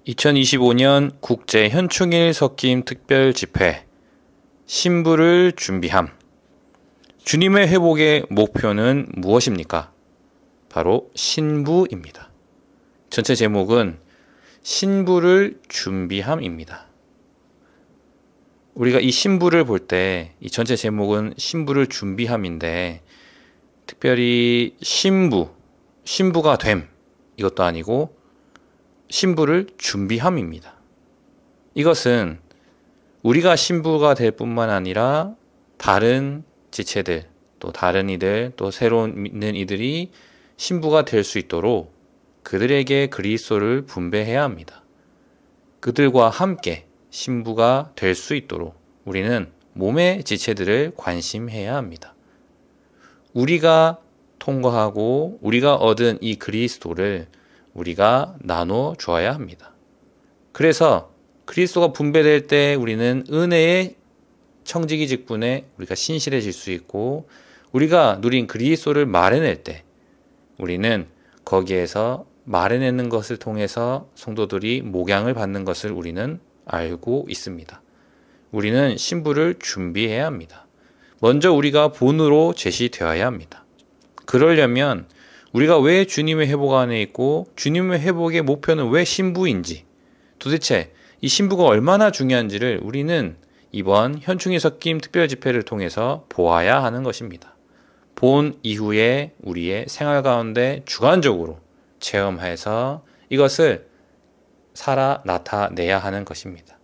2025년 국제 현충일 석김 특별 집회 신부를 준비함. 주님의 회복의 목표는 무엇입니까? 바로 신부입니다. 전체 제목은 신부를 준비함입니다. 우리가 이 신부를 볼 때 이 전체 제목은 신부를 준비함인데 특별히 신부가 됨 이것도 아니고 신부를 준비함입니다. 이것은 우리가 신부가 될 뿐만 아니라 다른 지체들, 또 다른 이들, 또 새로운 믿는 이들이 신부가 될 수 있도록 그들에게 그리스도를 분배해야 합니다. 그들과 함께 신부가 될 수 있도록 우리는 몸의 지체들을 관심해야 합니다. 우리가 통과하고 우리가 얻은 이 그리스도를 우리가 나눠 주어야 합니다. 그래서 그리스도가 분배될 때 우리는 은혜의 청지기 직분에 우리가 신실해질 수 있고 우리가 누린 그리스도를 말해낼 때 우리는 거기에서 말해내는 것을 통해서 성도들이 목양을 받는 것을 우리는 알고 있습니다. 우리는 신부를 준비해야 합니다. 먼저 우리가 본으로 제시되어야 합니다. 그러려면 우리가 왜 주님의 회복 안에 있고 주님의 회복의 목표는 왜 신부인지 도대체 이 신부가 얼마나 중요한지를 우리는 이번 현충일 석김 특별 집회를 통해서 보아야 하는 것입니다. 본 이후에 우리의 생활 가운데 주관적으로 체험해서 이것을 살아 나타내야 하는 것입니다.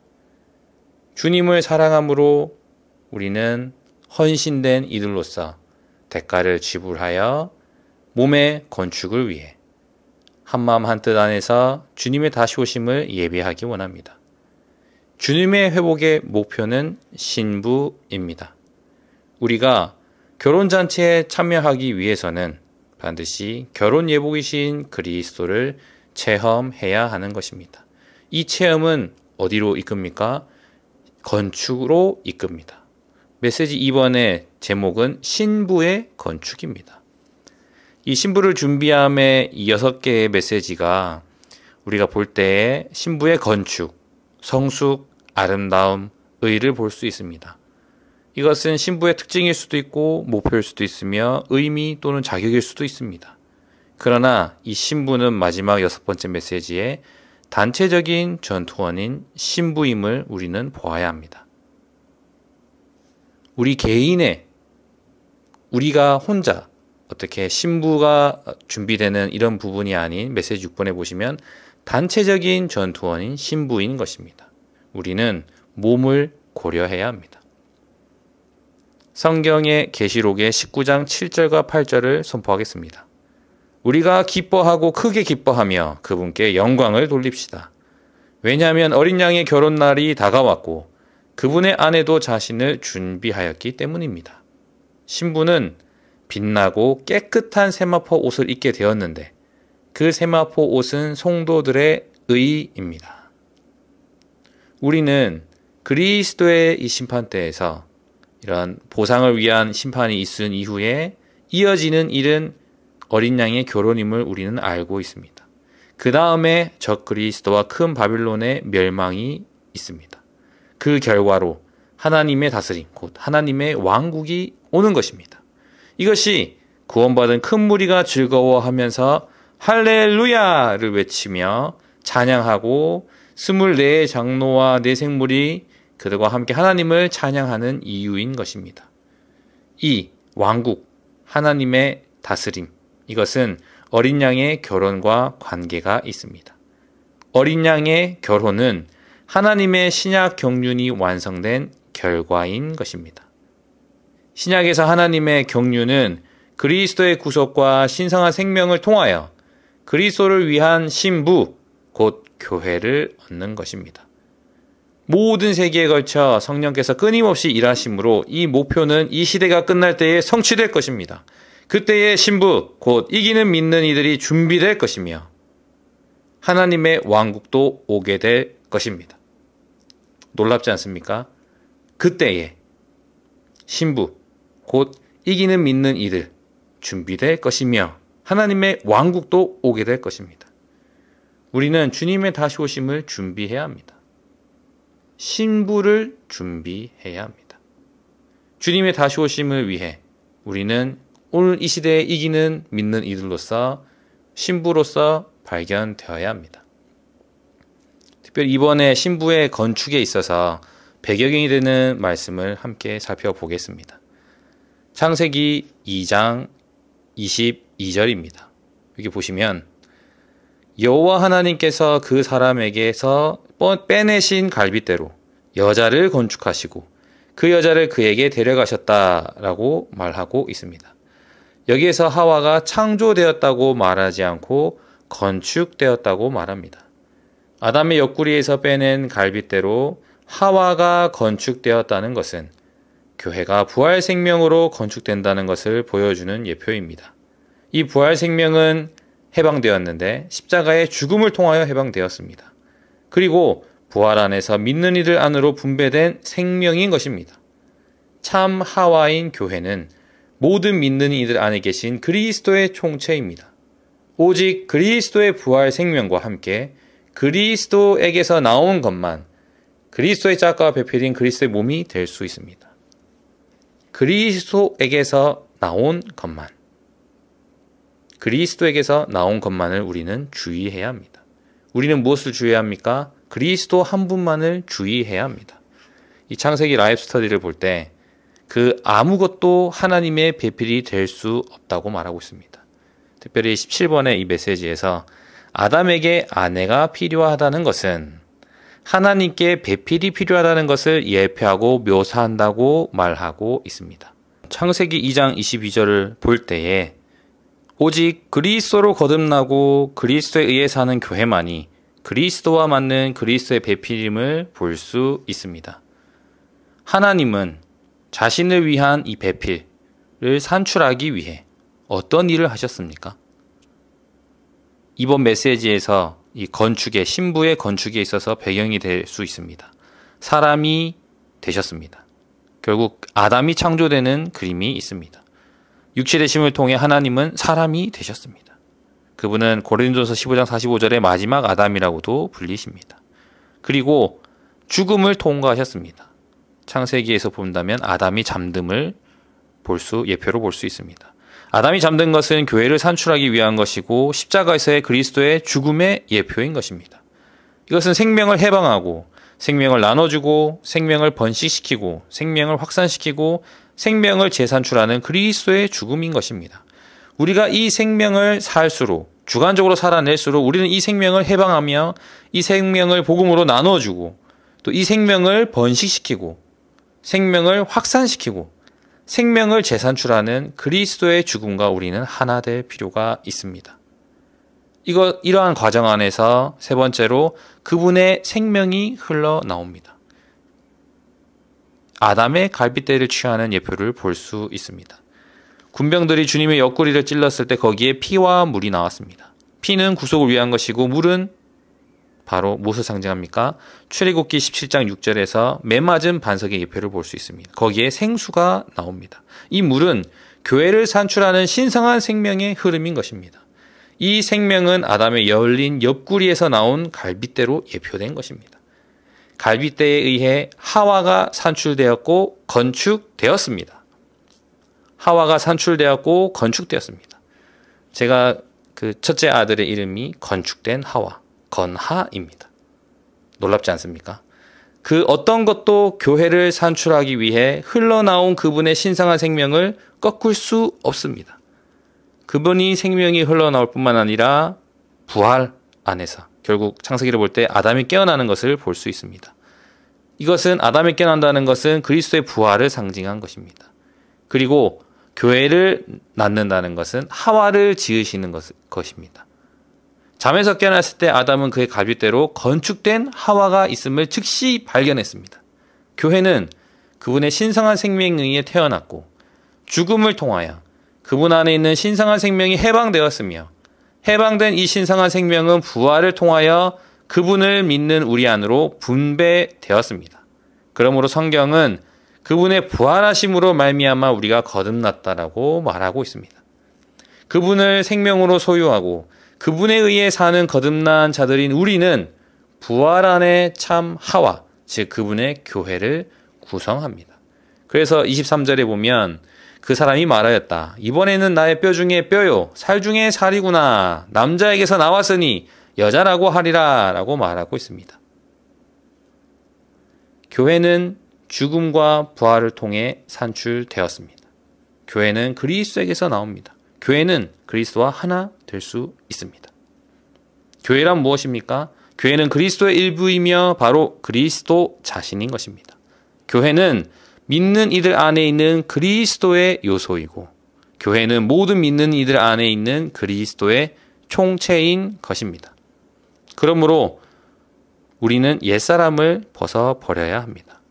주님을 사랑함으로 우리는 헌신된 이들로서 대가를 지불하여 몸의 건축을 위해 한마음 한뜻 안에서 주님의 다시 오심을 예배하기 원합니다. 주님의 회복의 목표는 신부입니다. 우리가 결혼잔치에 참여하기 위해서는 반드시 결혼 예복이신 그리스도를 체험해야 하는 것입니다. 이 체험은 어디로 이끕니까? 건축으로 이끕니다. 메시지 2번의 제목은 신부의 건축입니다. 이 신부를 준비함의 이 6개의 메시지가 우리가 볼 때에 신부의 건축, 성숙, 아름다움, 의를 볼 수 있습니다. 이것은 신부의 특징일 수도 있고 목표일 수도 있으며 의미 또는 자격일 수도 있습니다. 그러나 이 신부는 마지막 6번째 메시지에 단체적인 전투원인 신부임을 우리는 보아야 합니다. 우리가 혼자 어떻게 신부가 준비되는 이런 부분이 아닌 메시지 6번에 보시면 단체적인 전투원인 신부인 것입니다. 우리는 몸을 고려해야 합니다. 성경의 계시록의 19장 7절과 8절을 선포하겠습니다. 우리가 기뻐하고 크게 기뻐하며 그분께 영광을 돌립시다. 왜냐하면 어린 양의 결혼날이 다가왔고 그분의 아내도 자신을 준비하였기 때문입니다. 신부는 빛나고 깨끗한 세마포 옷을 입게 되었는데 그 세마포 옷은 성도들의 의입니다. 우리는 그리스도의 이 심판대에서 이런 보상을 위한 심판이 있은 이후에 이어지는 일은 어린 양의 결혼임을 우리는 알고 있습니다. 그 다음에 적그리스도와 큰 바빌론의 멸망이 있습니다. 그 결과로 하나님의 다스림, 곧 하나님의 왕국이 오는 것입니다. 이것이 구원받은 큰 무리가 즐거워하면서 할렐루야를 외치며 찬양하고 24 장로와 4 생물이 그들과 함께 하나님을 찬양하는 이유인 것입니다. 이 왕국, 하나님의 다스림, 이것은 어린 양의 결혼과 관계가 있습니다. 어린 양의 결혼은 하나님의 신약 경륜이 완성된 결과인 것입니다. 신약에서 하나님의 경륜은 그리스도의 구속과 신성한 생명을 통하여 그리스도를 위한 신부, 곧 교회를 얻는 것입니다. 모든 세계에 걸쳐 성령께서 끊임없이 일하심으로 이 목표는 이 시대가 끝날 때에 성취될 것입니다. 그때의 신부, 곧 이기는 믿는 이들이 준비될 것이며 하나님의 왕국도 오게 될 것입니다. 놀랍지 않습니까? 그때에 신부, 곧 이기는 믿는 이들 준비될 것이며 하나님의 왕국도 오게 될 것입니다. 우리는 주님의 다시 오심을 준비해야 합니다. 신부를 준비해야 합니다. 주님의 다시 오심을 위해 우리는 오늘 이 시대에 이기는 믿는 이들로서 신부로서 발견되어야 합니다. 특별히 이번에 신부의 건축에 있어서 배경이 되는 말씀을 함께 살펴보겠습니다. 창세기 2장 22절입니다. 여기 보시면 여호와 하나님께서 그 사람에게서 빼내신 갈빗대로 여자를 건축하시고 그 여자를 그에게 데려가셨다라고 말하고 있습니다. 여기에서 하와가 창조되었다고 말하지 않고 건축되었다고 말합니다. 아담의 옆구리에서 빼낸 갈빗대로 하와가 건축되었다는 것은 교회가 부활 생명으로 건축된다는 것을 보여주는 예표입니다. 이 부활 생명은 해방되었는데 십자가의 죽음을 통하여 해방되었습니다. 그리고 부활 안에서 믿는 이들 안으로 분배된 생명인 것입니다. 참 하와인 교회는 모든 믿는 이들 안에 계신 그리스도의 총체입니다. 오직 그리스도의 부활 생명과 함께 그리스도에게서 나온 것만 그리스도의 짝과 배필인 그리스도의 몸이 될 수 있습니다. 그리스도에게서 나온 것만, 그리스도에게서 나온 것만을 우리는 주의해야 합니다. 우리는 무엇을 주의해야 합니까? 그리스도 한 분만을 주의해야 합니다. 이 창세기 라이프 스터디를 볼 때 그 아무것도 하나님의 배필이 될 수 없다고 말하고 있습니다. 특별히 17번의 이 메시지에서 아담에게 아내가 필요하다는 것은 하나님께 배필이 필요하다는 것을 예표하고 묘사한다고 말하고 있습니다. 창세기 2장 22절을 볼 때에 오직 그리스도로 거듭나고 그리스도에 의해 사는 교회만이 그리스도와 맞는 그리스도의 배필임을 볼 수 있습니다. 하나님은 자신을 위한 이 배필을 산출하기 위해 어떤 일을 하셨습니까? 이번 메시지에서 이 건축의 신부의 건축에 있어서 배경이 될 수 있습니다. 사람이 되셨습니다. 결국 아담이 창조되는 그림이 있습니다. 육체의 심을 통해 하나님은 사람이 되셨습니다. 그분은 고린도서 15장 45절의 마지막 아담이라고도 불리십니다. 그리고 죽음을 통과하셨습니다. 창세기에서 본다면 아담이 잠듦을 예표로 볼 수 있습니다. 아담이 잠든 것은 교회를 산출하기 위한 것이고 십자가에서의 그리스도의 죽음의 예표인 것입니다. 이것은 생명을 해방하고 생명을 나눠주고 생명을 번식시키고 생명을 확산시키고 생명을 재산출하는 그리스도의 죽음인 것입니다. 우리가 이 생명을 살수록 주관적으로 살아낼수록 우리는 이 생명을 해방하며 이 생명을 복음으로 나눠주고 또 이 생명을 번식시키고 생명을 확산시키고 생명을 재산출하는 그리스도의 죽음과 우리는 하나 될 필요가 있습니다. 이러한 과정 안에서 세 번째로 그분의 생명이 흘러나옵니다. 아담의 갈빗대를 취하는 예표를 볼 수 있습니다. 군병들이 주님의 옆구리를 찔렀을 때 거기에 피와 물이 나왔습니다. 피는 구속을 위한 것이고 물은 바로 무엇을 상징합니까? 출애굽기 17장 6절에서 매맞은 반석의 예표를 볼 수 있습니다. 거기에 생수가 나옵니다. 이 물은 교회를 산출하는 신성한 생명의 흐름인 것입니다. 이 생명은 아담의 열린 옆구리에서 나온 갈빗대로 예표된 것입니다. 갈빗대에 의해 하와가 산출되었고 건축되었습니다. 하와가 산출되었고 건축되었습니다. 제가 그 첫째 아들의 이름이 건축된 하와, 건하입니다. 놀랍지 않습니까? 그 어떤 것도 교회를 산출하기 위해 흘러나온 그분의 신성한 생명을 꺾을 수 없습니다. 그분이 생명이 흘러나올 뿐만 아니라 부활 안에서 결국 창세기를 볼 때 아담이 깨어나는 것을 볼 수 있습니다. 이것은 아담이 깨어난다는 것은 그리스도의 부활을 상징한 것입니다. 그리고 교회를 낳는다는 것은 하와를 지으시는 것입니다. 잠에서 깨어났을 때 아담은 그의 갈빗대로 건축된 하와가 있음을 즉시 발견했습니다. 교회는 그분의 신성한 생명에 의해 태어났고 죽음을 통하여 그분 안에 있는 신성한 생명이 해방되었으며 해방된 이 신성한 생명은 부활을 통하여 그분을 믿는 우리 안으로 분배되었습니다. 그러므로 성경은 그분의 부활하심으로 말미암아 우리가 거듭났다라고 말하고 있습니다. 그분을 생명으로 소유하고 그분에 의해 사는 거듭난 자들인 우리는 부활 안에 참 하와, 즉 그분의 교회를 구성합니다. 그래서 23절에 보면 그 사람이 말하였다. 이번에는 나의 뼈 중에 뼈요, 살 중에 살이구나. 남자에게서 나왔으니 여자라고 하리라 라고 말하고 있습니다. 교회는 죽음과 부활을 통해 산출되었습니다. 교회는 그리스도에게서 나옵니다. 교회는 그리스도와 하나 될 수 있습니다. 교회란 무엇입니까? 교회는 그리스도의 일부이며 바로 그리스도 자신인 것입니다. 교회는 믿는 이들 안에 있는 그리스도의 요소이고, 교회는 모든 믿는 이들 안에 있는 그리스도의 총체인 것입니다. 그러므로 우리는 옛사람을 벗어버려야 합니다.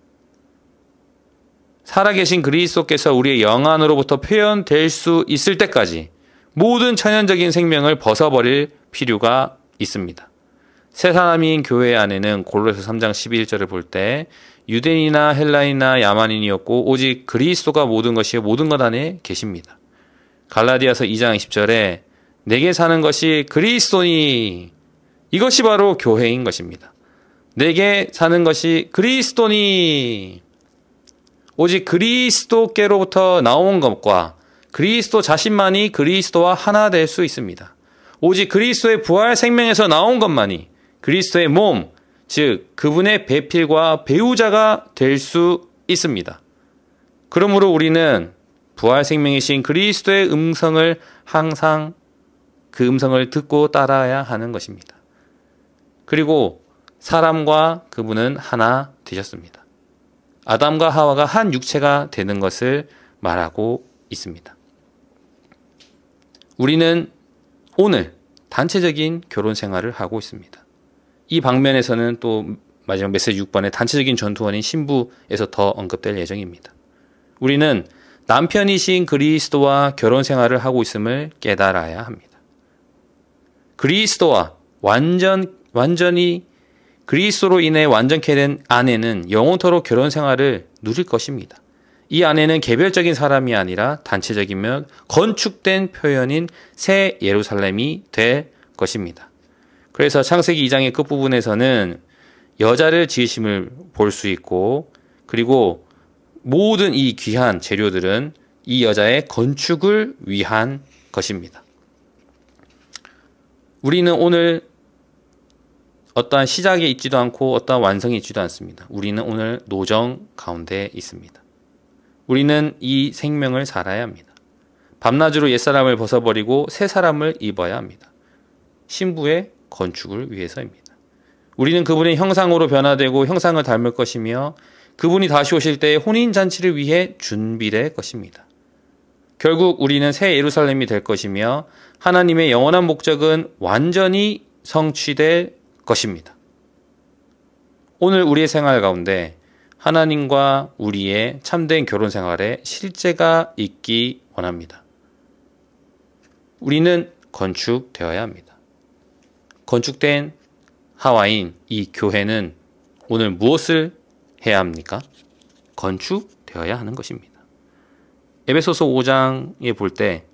살아계신 그리스도께서 우리의 영 안으로부터 표현될 수 있을 때까지 모든 천연적인 생명을 벗어버릴 필요가 있습니다. 새 사람인 교회 안에는 골로새 3장 11절을 볼 때 유대인이나 헬라인이나 야만인이었고 오직 그리스도가 모든 것이요 모든 것 안에 계십니다. 갈라디아서 2장 20절에 내게 사는 것이 그리스도니, 이것이 바로 교회인 것입니다. 내게 사는 것이 그리스도니, 오직 그리스도께로부터 나온 것과 그리스도 자신만이 그리스도와 하나 될 수 있습니다. 오직 그리스도의 부활 생명에서 나온 것만이 그리스도의 몸, 즉 그분의 배필과 배우자가 될 수 있습니다. 그러므로 우리는 부활 생명이신 그리스도의 음성을 항상 그 음성을 듣고 따라야 하는 것입니다. 그리고 사람과 그분은 하나 되셨습니다. 아담과 하와가 한 육체가 되는 것을 말하고 있습니다. 우리는 오늘 단체적인 결혼 생활을 하고 있습니다. 이 방면에서는 또 마지막 메시지 6번의 단체적인 전투원인 신부에서 더 언급될 예정입니다. 우리는 남편이신 그리스도와 결혼 생활을 하고 있음을 깨달아야 합니다. 그리스도와 완전히 그리스도로 인해 완전케 된 아내는 영원토록 결혼 생활을 누릴 것입니다. 이 아내는 개별적인 사람이 아니라 단체적이며 건축된 표현인 새 예루살렘이 될 것입니다. 그래서 창세기 2장의 끝부분에서는 여자를 지으심을 볼 수 있고, 그리고 모든 이 귀한 재료들은 이 여자의 건축을 위한 것입니다. 우리는 오늘 어떠한 시작에 있지도 않고 어떠한 완성에 있지도 않습니다. 우리는 오늘 노정 가운데 있습니다. 우리는 이 생명을 살아야 합니다. 밤낮으로 옛사람을 벗어버리고 새 사람을 입어야 합니다. 신부의 건축을 위해서입니다. 우리는 그분의 형상으로 변화되고 형상을 닮을 것이며 그분이 다시 오실 때의 혼인잔치를 위해 준비될 것입니다. 결국 우리는 새 예루살렘이 될 것이며 하나님의 영원한 목적은 완전히 성취될 것입니다. 오늘 우리의 생활 가운데 하나님과 우리의 참된 결혼 생활에 실제가 있기 원합니다. 우리는 건축되어야 합니다. 건축된 하와인 이 교회는 오늘 무엇을 해야 합니까? 건축되어야 하는 것입니다. 에베소서 5장에 볼 때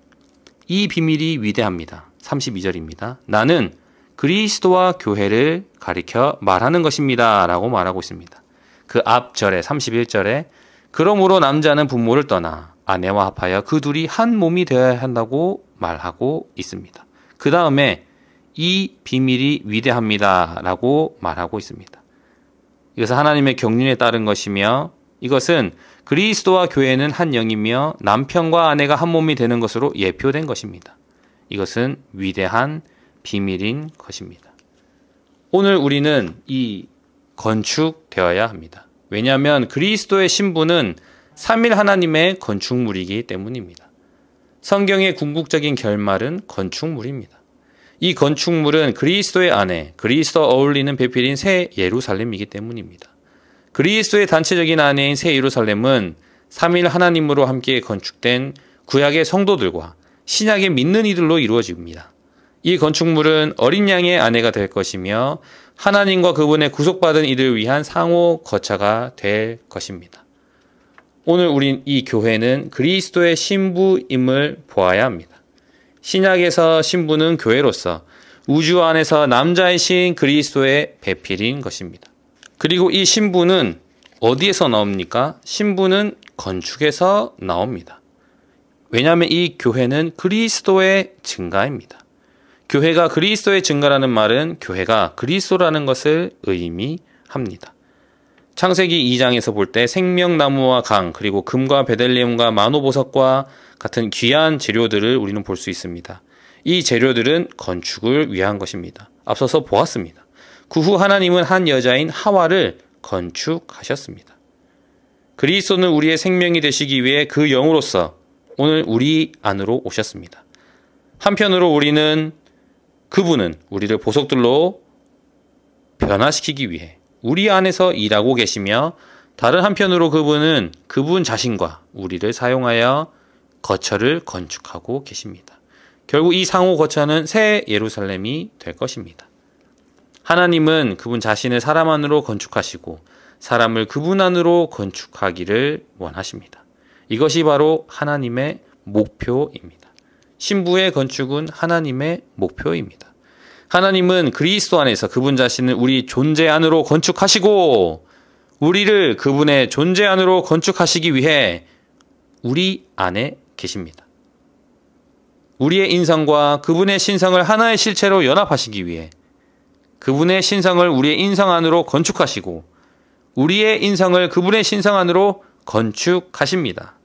이 비밀이 위대합니다. 32절입니다. 나는 그리스도와 교회를 가리켜 말하는 것입니다. 라고 말하고 있습니다. 그 앞절에 31절에 그러므로 남자는 부모를 떠나 아내와 합하여 그 둘이 한 몸이 되어야 한다고 말하고 있습니다. 그 다음에 이 비밀이 위대합니다. 라고 말하고 있습니다. 이것은 하나님의 경륜에 따른 것이며 이것은 그리스도와 교회는 한 영이며 남편과 아내가 한 몸이 되는 것으로 예표된 것입니다. 이것은 위대한 비밀인 것입니다. 오늘 우리는 이 건축되어야 합니다. 왜냐하면 그리스도의 신부는 삼일 하나님의 건축물이기 때문입니다. 성경의 궁극적인 결말은 건축물입니다. 이 건축물은 그리스도의 아내, 그리스도와 어울리는 배필인 새 예루살렘이기 때문입니다. 그리스도의 단체적인 아내인 새 예루살렘은 삼일 하나님으로 함께 건축된 구약의 성도들과 신약의 믿는 이들로 이루어집니다. 이 건축물은 어린 양의 아내가 될 것이며 하나님과 그분의 구속받은 이들을 위한 상호 거처가 될 것입니다. 오늘 우린 이 교회는 그리스도의 신부임을 보아야 합니다. 신약에서 신부는 교회로서 우주 안에서 남자이신 그리스도의 배필인 것입니다. 그리고 이 신부는 어디에서 나옵니까? 신부는 건축에서 나옵니다. 왜냐하면 이 교회는 그리스도의 증가입니다. 교회가 그리스도의 증가라는 말은 교회가 그리스도라는 것을 의미합니다. 창세기 2장에서 볼 때 생명나무와 강, 그리고 금과 베들레헴과 만호보석과 같은 귀한 재료들을 우리는 볼 수 있습니다. 이 재료들은 건축을 위한 것입니다. 앞서서 보았습니다. 그 후 하나님은 한 여자인 하와를 건축하셨습니다. 그리스도는 우리의 생명이 되시기 위해 그 영으로서 오늘 우리 안으로 오셨습니다. 한편으로 그분은 우리를 보석들로 변화시키기 위해 우리 안에서 일하고 계시며, 다른 한편으로 그분은 그분 자신과 우리를 사용하여 거처를 건축하고 계십니다. 결국 이 상호 거처는 새 예루살렘이 될 것입니다. 하나님은 그분 자신을 사람 안으로 건축하시고 사람을 그분 안으로 건축하기를 원하십니다. 이것이 바로 하나님의 목표입니다. 신부의 건축은 하나님의 목표입니다. 하나님은 그리스도 안에서 그분 자신을 우리 존재 안으로 건축하시고 우리를 그분의 존재 안으로 건축하시기 위해 우리 안에 계십니다. 우리의 인성과 그분의 신성을 하나의 실체로 연합하시기 위해 그분의 신성을 우리의 인성 안으로 건축하시고 우리의 인성을 그분의 신성 안으로 건축하십니다.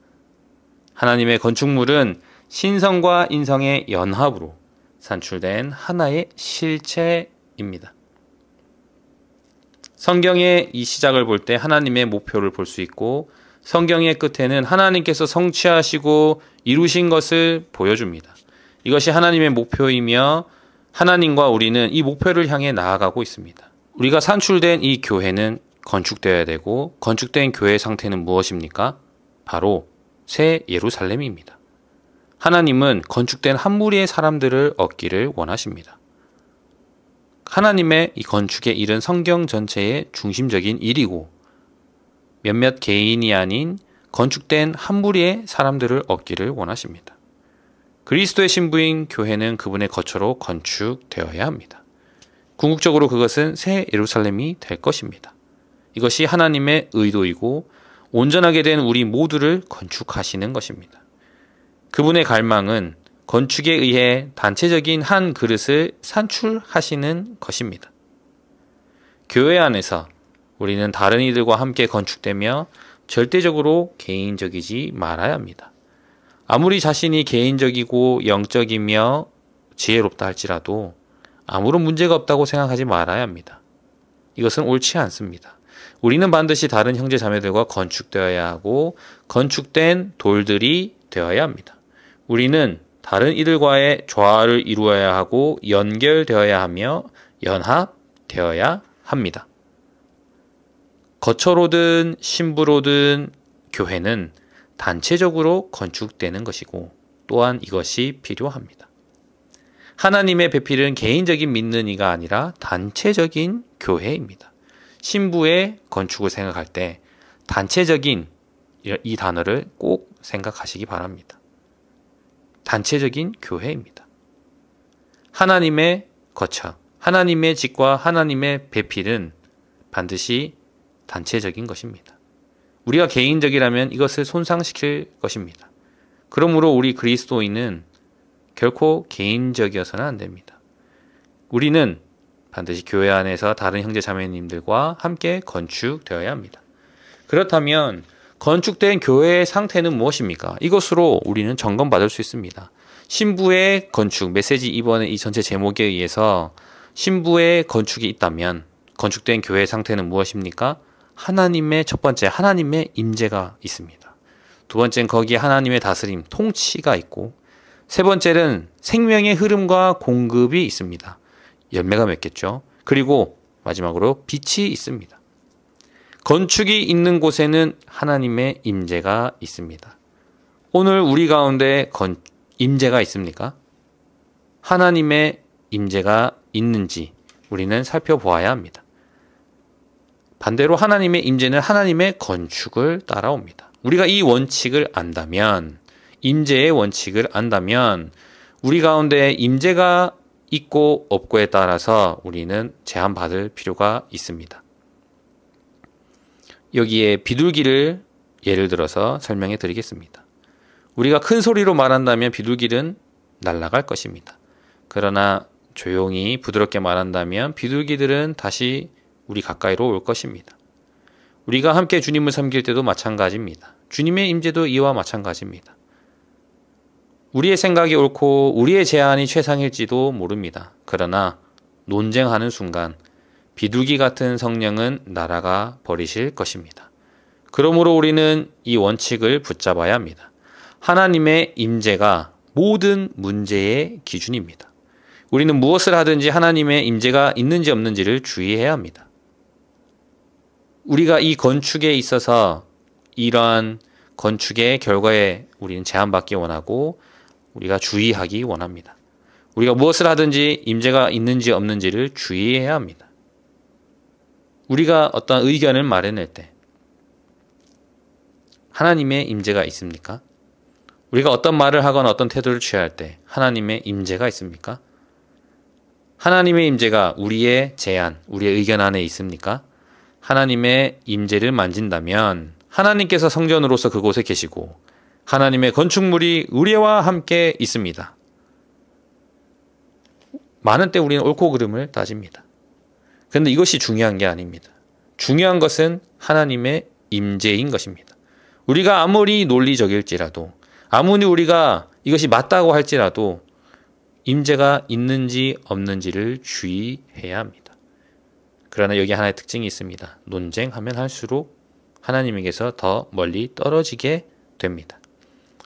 하나님의 건축물은 신성과 인성의 연합으로 산출된 하나의 실체입니다. 성경의 이 시작을 볼 때 하나님의 목표를 볼 수 있고, 성경의 끝에는 하나님께서 성취하시고 이루신 것을 보여줍니다. 이것이 하나님의 목표이며 하나님과 우리는 이 목표를 향해 나아가고 있습니다. 우리가 산출된 이 교회는 건축되어야 되고, 건축된 교회의 상태는 무엇입니까? 바로 새 예루살렘입니다. 하나님은 건축된 한 무리의 사람들을 얻기를 원하십니다. 하나님의 이 건축의 일은 성경 전체의 중심적인 일이고, 몇몇 개인이 아닌 건축된 한 무리의 사람들을 얻기를 원하십니다. 그리스도의 신부인 교회는 그분의 거처로 건축되어야 합니다. 궁극적으로 그것은 새 예루살렘이 될 것입니다. 이것이 하나님의 의도이고 온전하게 된 우리 모두를 건축하시는 것입니다. 그분의 갈망은 건축에 의해 단체적인 한 그릇을 산출하시는 것입니다. 교회 안에서 우리는 다른 이들과 함께 건축되며 절대적으로 개인적이지 말아야 합니다. 아무리 자신이 개인적이고 영적이며 지혜롭다 할지라도 아무런 문제가 없다고 생각하지 말아야 합니다. 이것은 옳지 않습니다. 우리는 반드시 다른 형제 자매들과 건축되어야 하고 건축된 돌들이 되어야 합니다. 우리는 다른 이들과의 조화를 이루어야 하고 연결되어야 하며 연합되어야 합니다. 거처로든 신부로든 교회는 단체적으로 건축되는 것이고 또한 이것이 필요합니다. 하나님의 배필은 개인적인 믿는 이가 아니라 단체적인 교회입니다. 신부의 건축을 생각할 때 단체적인 이 단어를 꼭 생각하시기 바랍니다. 단체적인 교회입니다. 하나님의 거처, 하나님의 집과 하나님의 배필은 반드시 단체적인 것입니다. 우리가 개인적이라면 이것을 손상시킬 것입니다. 그러므로 우리 그리스도인은 결코 개인적이어서는 안 됩니다. 우리는 반드시 교회 안에서 다른 형제 자매님들과 함께 건축되어야 합니다. 그렇다면 건축된 교회의 상태는 무엇입니까? 이것으로 우리는 점검받을 수 있습니다. 신부의 건축, 메시지 이번에 이 전체 제목에 의해서 신부의 건축이 있다면 건축된 교회의 상태는 무엇입니까? 하나님의 첫 번째, 하나님의 임재가 있습니다. 두 번째는 거기에 하나님의 다스림, 통치가 있고, 세 번째는 생명의 흐름과 공급이 있습니다. 열매가 맺겠죠. 그리고 마지막으로 빛이 있습니다. 건축이 있는 곳에는 하나님의 임재가 있습니다. 오늘 우리 가운데 임재가 있습니까? 하나님의 임재가 있는지 우리는 살펴보아야 합니다. 반대로 하나님의 임재는 하나님의 건축을 따라옵니다. 우리가 이 원칙을 안다면, 임재의 원칙을 안다면 우리 가운데 임재가 있고 없고에 따라서 우리는 제한받을 필요가 있습니다. 여기에 비둘기를 예를 들어서 설명해 드리겠습니다. 우리가 큰 소리로 말한다면 비둘기는 날아갈 것입니다. 그러나 조용히 부드럽게 말한다면 비둘기들은 다시 우리 가까이로 올 것입니다. 우리가 함께 주님을 섬길 때도 마찬가지입니다. 주님의 임재도 이와 마찬가지입니다. 우리의 생각이 옳고 우리의 제안이 최상일지도 모릅니다. 그러나 논쟁하는 순간 비둘기 같은 성령은 날아가 버리실 것입니다. 그러므로 우리는 이 원칙을 붙잡아야 합니다. 하나님의 임재가 모든 문제의 기준입니다. 우리는 무엇을 하든지 하나님의 임재가 있는지 없는지를 주의해야 합니다. 우리가 이 건축에 있어서 이러한 건축의 결과에 우리는 제한받기 원하고 우리가 주의하기 원합니다. 우리가 무엇을 하든지 임재가 있는지 없는지를 주의해야 합니다. 우리가 어떤 의견을 마련할 때 하나님의 임재가 있습니까? 우리가 어떤 말을 하거나 어떤 태도를 취할 때 하나님의 임재가 있습니까? 하나님의 임재가 우리의 제안, 우리의 의견 안에 있습니까? 하나님의 임재를 만진다면 하나님께서 성전으로서 그곳에 계시고 하나님의 건축물이 우리와 함께 있습니다. 많은 때 우리는 옳고 그름을 따집니다. 그런데 이것이 중요한 게 아닙니다. 중요한 것은 하나님의 임재인 것입니다. 우리가 아무리 논리적일지라도 아무리 우리가 이것이 맞다고 할지라도 임재가 있는지 없는지를 주의해야 합니다. 그러나 여기 하나의 특징이 있습니다. 논쟁하면 할수록 하나님에게서 더 멀리 떨어지게 됩니다.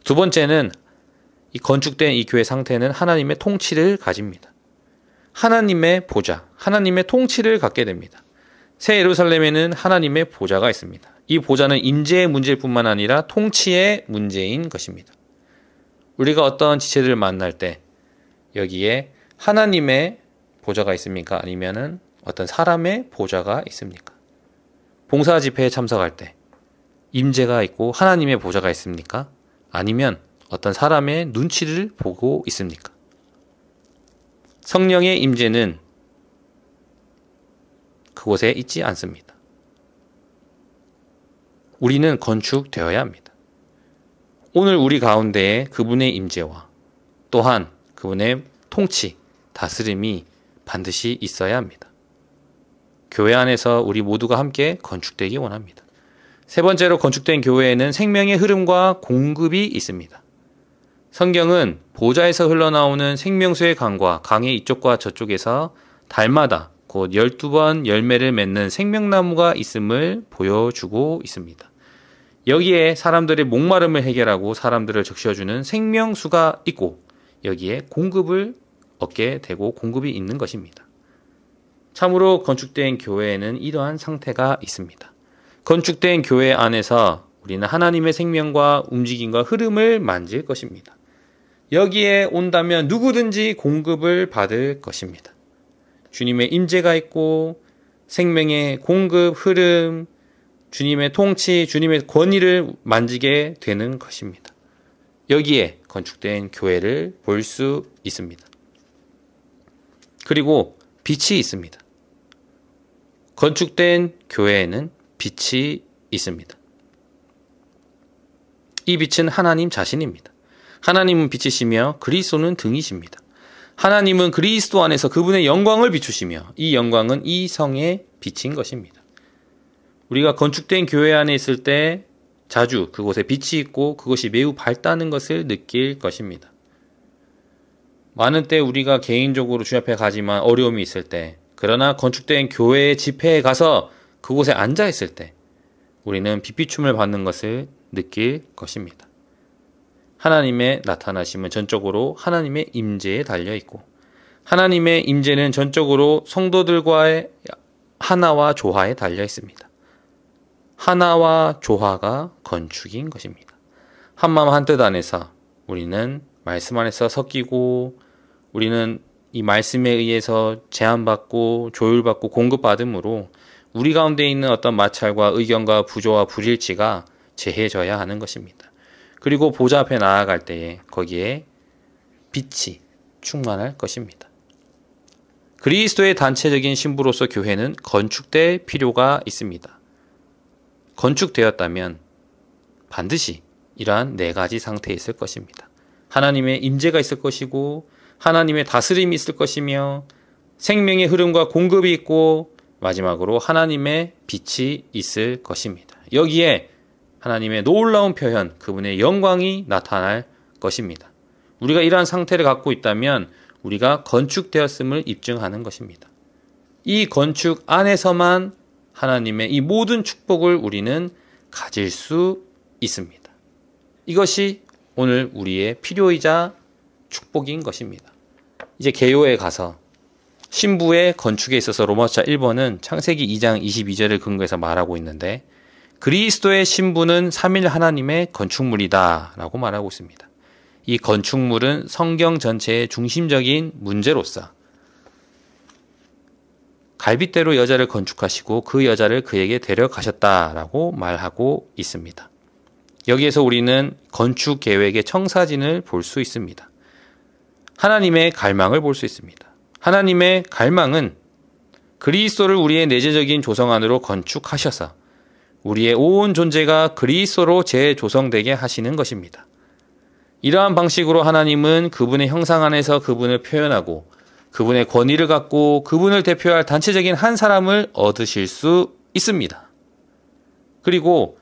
두 번째는 이 건축된 이 교회 상태는 하나님의 통치를 가집니다. 하나님의 보좌, 하나님의 통치를 갖게 됩니다. 새 예루살렘에는 하나님의 보좌가 있습니다. 이 보좌는 임재의 문제일 뿐만 아니라 통치의 문제인 것입니다. 우리가 어떤 지체들을 만날 때 여기에 하나님의 보좌가 있습니까? 아니면은 어떤 사람의 보좌가 있습니까? 봉사 집회에 참석할 때 임재가 있고 하나님의 보좌가 있습니까? 아니면 어떤 사람의 눈치를 보고 있습니까? 성령의 임재는 그곳에 있지 않습니다. 우리는 건축되어야 합니다. 오늘 우리 가운데에 그분의 임재와 또한 그분의 통치, 다스림이 반드시 있어야 합니다. 교회 안에서 우리 모두가 함께 건축되기 원합니다. 세 번째로 건축된 교회에는 생명의 흐름과 공급이 있습니다. 성경은 보좌에서 흘러나오는 생명수의 강과 강의 이쪽과 저쪽에서 달마다 곧 12번 열매를 맺는 생명나무가 있음을 보여주고 있습니다. 여기에 사람들의 목마름을 해결하고 사람들을 적셔주는 생명수가 있고 여기에 공급을 얻게 되고 공급이 있는 것입니다. 참으로 건축된 교회에는 이러한 상태가 있습니다. 건축된 교회 안에서 우리는 하나님의 생명과 움직임과 흐름을 만질 것입니다. 여기에 온다면 누구든지 공급을 받을 것입니다. 주님의 임재가 있고 생명의 공급, 흐름, 주님의 통치, 주님의 권위를 만지게 되는 것입니다. 여기에 건축된 교회를 볼 수 있습니다. 그리고 빛이 있습니다. 건축된 교회에는 빛이 있습니다. 이 빛은 하나님 자신입니다. 하나님은 빛이시며 그리스도는 등이십니다. 하나님은 그리스도 안에서 그분의 영광을 비추시며 이 영광은 이 성의 빛인 것입니다. 우리가 건축된 교회 안에 있을 때 자주 그곳에 빛이 있고 그것이 매우 밝다는 것을 느낄 것입니다. 많은 때 우리가 개인적으로 주 앞에 가지만 어려움이 있을 때, 그러나 건축된 교회의 집회에 가서 그곳에 앉아 있을 때 우리는 빛비춤을 받는 것을 느낄 것입니다. 하나님의 나타나심은 전적으로 하나님의 임재에 달려 있고 하나님의 임재는 전적으로 성도들과의 하나와 조화에 달려 있습니다. 하나와 조화가 건축인 것입니다. 한마음 한뜻 안에서 우리는 말씀 안에서 섞이고 우리는 이 말씀에 의해서 제한받고 조율받고 공급받음으로 우리 가운데 있는 어떤 마찰과 의견과 부조와 불일치가 제해져야 하는 것입니다. 그리고 보좌 앞에 나아갈 때에 거기에 빛이 충만할 것입니다. 그리스도의 단체적인 신부로서 교회는 건축될 필요가 있습니다. 건축되었다면 반드시 이러한 네 가지 상태에 있을 것입니다. 하나님의 임재가 있을 것이고 하나님의 다스림이 있을 것이며 생명의 흐름과 공급이 있고 마지막으로 하나님의 빛이 있을 것입니다. 여기에 하나님의 놀라운 표현, 그분의 영광이 나타날 것입니다. 우리가 이러한 상태를 갖고 있다면 우리가 건축되었음을 입증하는 것입니다. 이 건축 안에서만 하나님의 이 모든 축복을 우리는 가질 수 있습니다. 이것이 오늘 우리의 필요이자 축복인 것입니다. 이제 개요에 가서 신부의 건축에 있어서 로마서 1번은 창세기 2장 22절을 근거해서 말하고 있는데 그리스도의 신부는 삼일 하나님의 건축물이다 라고 말하고 있습니다. 이 건축물은 성경 전체의 중심적인 문제로서 갈빗대로 여자를 건축하시고 그 여자를 그에게 데려가셨다라고 말하고 있습니다. 여기에서 우리는 건축 계획의 청사진을 볼 수 있습니다. 하나님의 갈망을 볼 수 있습니다. 하나님의 갈망은 그리스도를 우리의 내재적인 조성 안으로 건축하셔서 우리의 온 존재가 그리스도로 재조성되게 하시는 것입니다. 이러한 방식으로 하나님은 그분의 형상 안에서 그분을 표현하고 그분의 권위를 갖고 그분을 대표할 단체적인 한 사람을 얻으실 수 있습니다. 그리고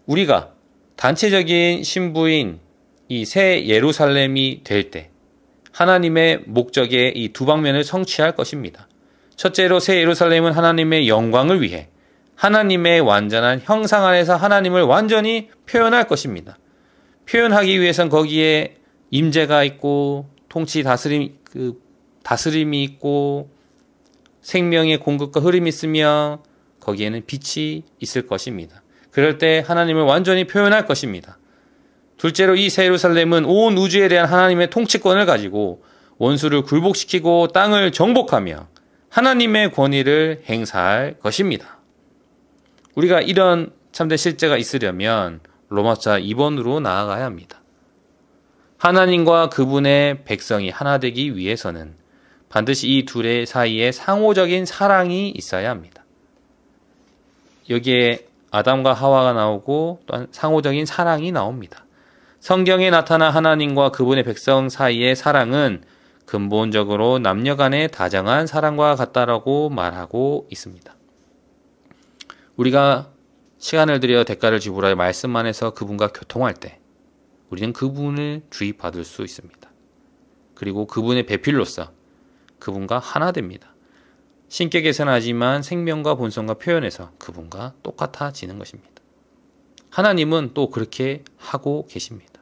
우리가 단체적인 신부인 이 새 예루살렘이 될 때 하나님의 목적의 이 두 방면을 성취할 것입니다. 첫째로 새 예루살렘은 하나님의 영광을 위해 하나님의 완전한 형상 안에서 하나님을 완전히 표현할 것입니다. 표현하기 위해선 거기에 임재가 있고 통치 다스림이 있고 생명의 공급과 흐름이 있으며 거기에는 빛이 있을 것입니다. 그럴 때 하나님을 완전히 표현할 것입니다. 둘째로 이 새 예루살렘은 온 우주에 대한 하나님의 통치권을 가지고 원수를 굴복시키고 땅을 정복하며 하나님의 권위를 행사할 것입니다. 우리가 이런 참된 실제가 있으려면 로마서 2번으로 나아가야 합니다. 하나님과 그분의 백성이 하나 되기 위해서는 반드시 이 둘의 사이에 상호적인 사랑이 있어야 합니다. 여기에 아담과 하와가 나오고 또한 상호적인 사랑이 나옵니다. 성경에 나타난 하나님과 그분의 백성 사이의 사랑은 근본적으로 남녀 간의 다정한 사랑과 같다라고 말하고 있습니다. 우리가 시간을 들여 대가를 지불하여 말씀 안에서 그분과 교통할 때 우리는 그분을 주입받을 수 있습니다. 그리고 그분의 배필로서 그분과 하나 됩니다. 신께 계산하지만 생명과 본성과 표현에서 그분과 똑같아지는 것입니다. 하나님은 또 그렇게 하고 계십니다.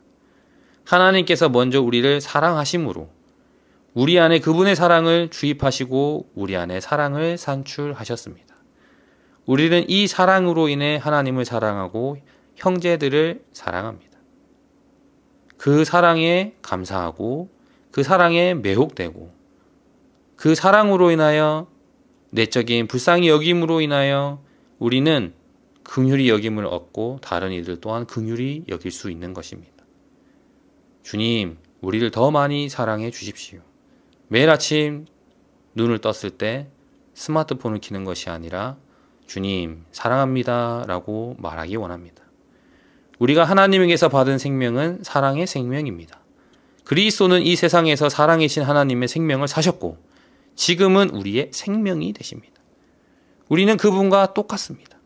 하나님께서 먼저 우리를 사랑하심으로 우리 안에 그분의 사랑을 주입하시고 우리 안에 사랑을 산출하셨습니다. 우리는 이 사랑으로 인해 하나님을 사랑하고 형제들을 사랑합니다. 그 사랑에 감사하고 그 사랑에 매혹되고 그 사랑으로 인하여 내적인 불쌍히 여김으로 인하여 우리는 긍휼히 여김을 얻고 다른 이들 또한 긍휼히 여길 수 있는 것입니다. 주님, 우리를 더 많이 사랑해 주십시오. 매일 아침 눈을 떴을 때 스마트폰을 켜는 것이 아니라 주님, 사랑합니다 라고 말하기 원합니다. 우리가 하나님에게서 받은 생명은 사랑의 생명입니다. 그리스도는 이 세상에서 사랑이신 하나님의 생명을 사셨고 지금은 우리의 생명이 되십니다. 우리는 그분과 똑같습니다.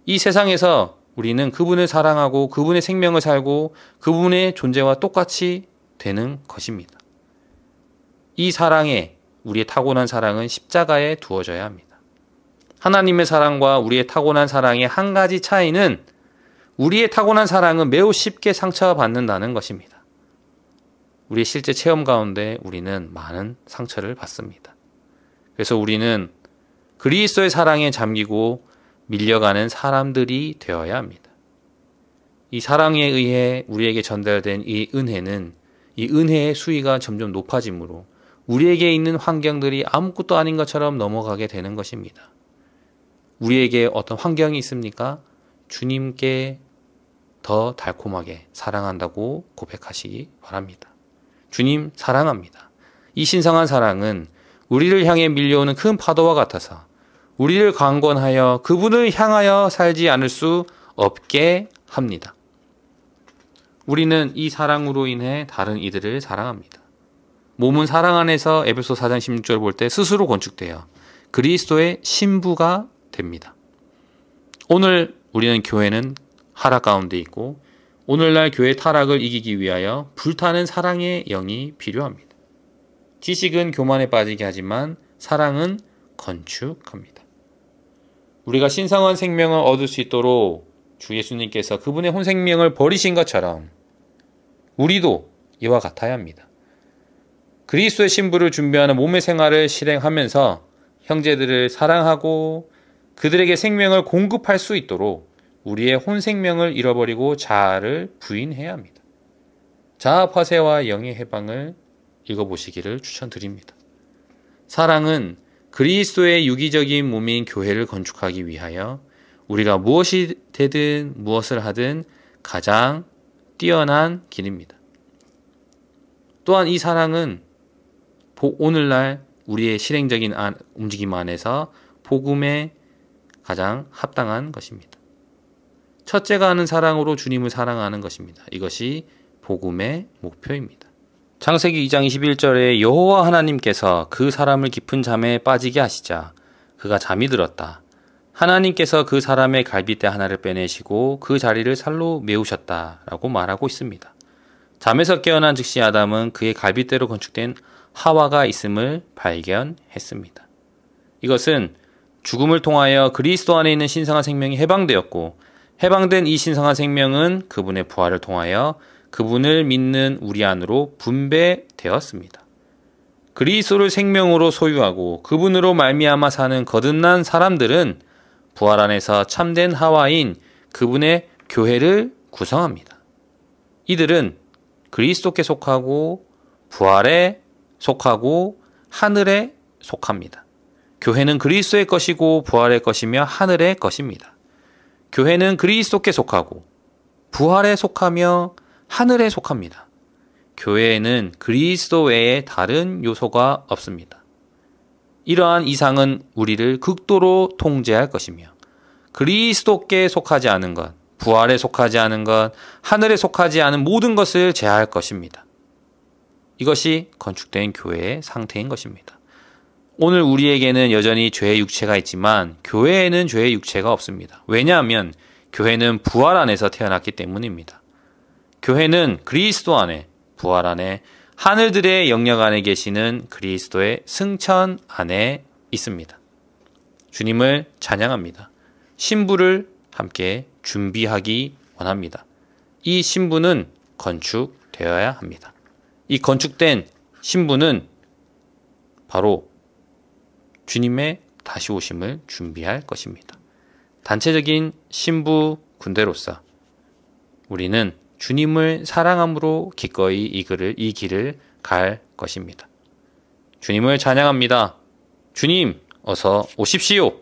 이 세상에서 우리는 그분을 사랑하고 그분의 생명을 살고 그분의 존재와 똑같이 되는 것입니다. 이 사랑에 우리의 타고난 사랑은 십자가에 두어져야 합니다. 하나님의 사랑과 우리의 타고난 사랑의 한 가지 차이는 우리의 타고난 사랑은 매우 쉽게 상처받는다는 것입니다. 우리의 실제 체험 가운데 우리는 많은 상처를 받습니다. 그래서 우리는 그리스도의 사랑에 잠기고 밀려가는 사람들이 되어야 합니다. 이 사랑에 의해 우리에게 전달된 이 은혜는 이 은혜의 수위가 점점 높아지므로 우리에게 있는 환경들이 아무것도 아닌 것처럼 넘어가게 되는 것입니다. 우리에게 어떤 환경이 있습니까? 주님께 더 달콤하게 사랑한다고 고백하시기 바랍니다. 주님 사랑합니다. 이 신성한 사랑은 우리를 향해 밀려오는 큰 파도와 같아서 우리를 강권하여 그분을 향하여 살지 않을 수 없게 합니다. 우리는 이 사랑으로 인해 다른 이들을 사랑합니다. 몸은 사랑 안에서 에베소 4장 16절 볼 때 스스로 건축되어 그리스도의 신부가 됩니다. 오늘 우리는 교회는 하락 가운데 있고 오늘날 교회 타락을 이기기 위하여 불타는 사랑의 영이 필요합니다. 지식은 교만에 빠지게 하지만 사랑은 건축합니다. 우리가 신성한 생명을 얻을 수 있도록 주 예수님께서 그분의 혼생명을 버리신 것처럼 우리도 이와 같아야 합니다. 그리스도의 신부를 준비하는 몸의 생활을 실행하면서 형제들을 사랑하고 그들에게 생명을 공급할 수 있도록 우리의 혼생명을 잃어버리고 자아를 부인해야 합니다. 자아 파쇄와 영의 해방을 읽어보시기를 추천드립니다. 사랑은 그리스도의 유기적인 몸인 교회를 건축하기 위하여 우리가 무엇이 되든 무엇을 하든 가장 뛰어난 길입니다. 또한 이 사랑은 오늘날 우리의 실행적인 움직임 안에서 복음에 가장 합당한 것입니다. 첫째가 하는 사랑으로 주님을 사랑하는 것입니다. 이것이 복음의 목표입니다. 창세기 2장 21절에 여호와 하나님께서 그 사람을 깊은 잠에 빠지게 하시자 그가 잠이 들었다. 하나님께서 그 사람의 갈빗대 하나를 빼내시고 그 자리를 살로 메우셨다라고 말하고 있습니다. 잠에서 깨어난 즉시 아담은 그의 갈빗대로 건축된 하와가 있음을 발견했습니다. 이것은 죽음을 통하여 그리스도 안에 있는 신성한 생명이 해방되었고 해방된 이 신성한 생명은 그분의 부활을 통하여 그분을 믿는 우리 안으로 분배되었습니다. 그리스도를 생명으로 소유하고 그분으로 말미암아 사는 거듭난 사람들은 부활 안에서 참된 하와인 그분의 교회를 구성합니다. 이들은 그리스도께 속하고 부활에 속하고 하늘에 속합니다. 교회는 그리스도의 것이고 부활의 것이며 하늘의 것입니다. 교회는 그리스도께 속하고 부활에 속하며 하늘에 속합니다. 교회에는 그리스도 외에 다른 요소가 없습니다. 이러한 이상은 우리를 극도로 통제할 것이며 그리스도께 속하지 않은 것, 부활에 속하지 않은 것, 하늘에 속하지 않은 모든 것을 제할 것입니다. 이것이 건축된 교회의 상태인 것입니다. 오늘 우리에게는 여전히 죄의 육체가 있지만 교회에는 죄의 육체가 없습니다. 왜냐하면 교회는 부활 안에서 태어났기 때문입니다. 교회는 그리스도 안에, 부활 안에, 하늘들의 영역 안에 계시는 그리스도의 승천 안에 있습니다. 주님을 찬양합니다. 신부를 함께 준비하기 원합니다. 이 신부는 건축되어야 합니다. 이 건축된 신부는 바로 주님의 다시 오심을 준비할 것입니다. 단체적인 신부 군대로서 우리는 주님을 사랑함으로 기꺼이 이 길을 갈 것입니다. 주님을 찬양합니다. 주님, 어서 오십시오.